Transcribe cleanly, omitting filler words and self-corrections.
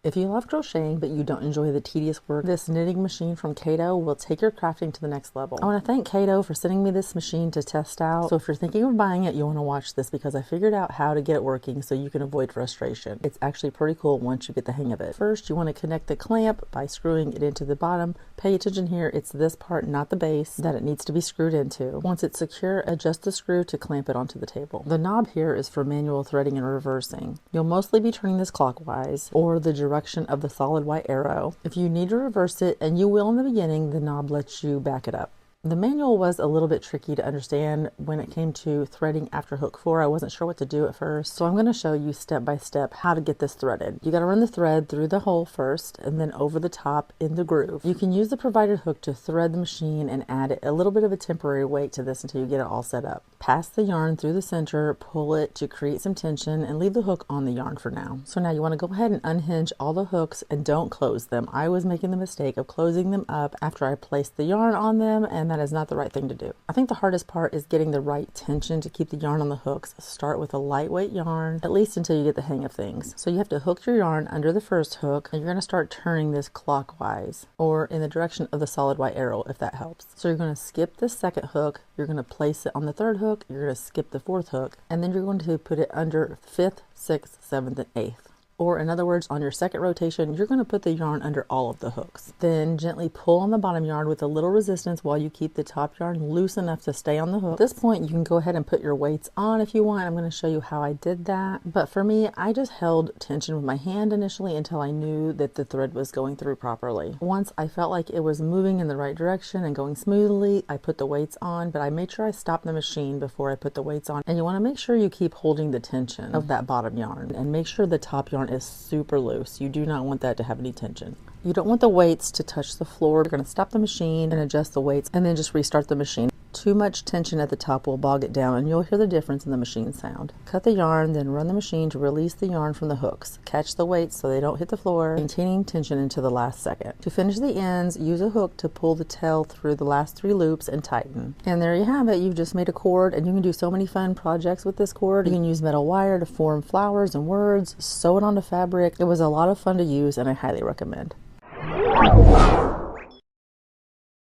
If you love crocheting but you don't enjoy the tedious work, this knitting machine from Kato will take your crafting to the next level. I want to thank Kato for sending me this machine to test out. So if you're thinking of buying it, you'll want to watch this because I figured out how to get it working so you can avoid frustration. It's actually pretty cool once you get the hang of it. First, you want to connect the clamp by screwing it into the bottom. Pay attention here, it's this part, not the base, that it needs to be screwed into. Once it's secure, adjust the screw to clamp it onto the table. The knob here is for manual threading and reversing. You'll mostly be turning this clockwise or the direction of the solid white arrow. If you need to reverse it, and you will in the beginning, the knob lets you back it up. The manual was a little bit tricky to understand when it came to threading after hook 4. I wasn't sure what to do at first, so I'm going to show you step by step how to get this threaded. You got to run the thread through the hole first and then over the top in the groove. You can use the provided hook to thread the machine and add a little bit of a temporary weight to this until you get it all set up. Pass the yarn through the center, pull it to create some tension, and leave the hook on the yarn for now. So now you want to go ahead and unhinge all the hooks and don't close them. I was making the mistake of closing them up after I placed the yarn on them, and that is not the right thing to do. I think the hardest part is getting the right tension to keep the yarn on the hooks. Start with a lightweight yarn, at least until you get the hang of things. So you have to hook your yarn under the first hook, and you're going to start turning this clockwise or in the direction of the solid white arrow, if that helps. So you're going to skip the second hook, you're going to place it on the third hook, you're going to skip the fourth hook, and then you're going to put it under 5th, 6th, 7th, and 8th. Or in other words, on your second rotation, you're going to put the yarn under all of the hooks. Then gently pull on the bottom yarn with a little resistance while you keep the top yarn loose enough to stay on the hook. At this point, you can go ahead and put your weights on if you want. I'm going to show you how I did that. But for me, I just held tension with my hand initially until I knew that the thread was going through properly. Once I felt like it was moving in the right direction and going smoothly, I put the weights on, but I made sure I stopped the machine before I put the weights on. And you want to make sure you keep holding the tension of that bottom yarn and make sure the top yarn is super loose. You do not want that to have any tension. You don't want the weights to touch the floor. You're going to stop the machine and adjust the weights and then just restart the machine. Too much tension at the top will bog it down and you'll hear the difference in the machine sound. Cut the yarn, then run the machine to release the yarn from the hooks. Catch the weights so they don't hit the floor, maintaining tension until the last second. To finish the ends, use a hook to pull the tail through the last 3 loops and tighten. And there you have it. You've just made a cord, and you can do so many fun projects with this cord. You can use metal wire to form flowers and words, sew it onto fabric. It was a lot of fun to use and I highly recommend.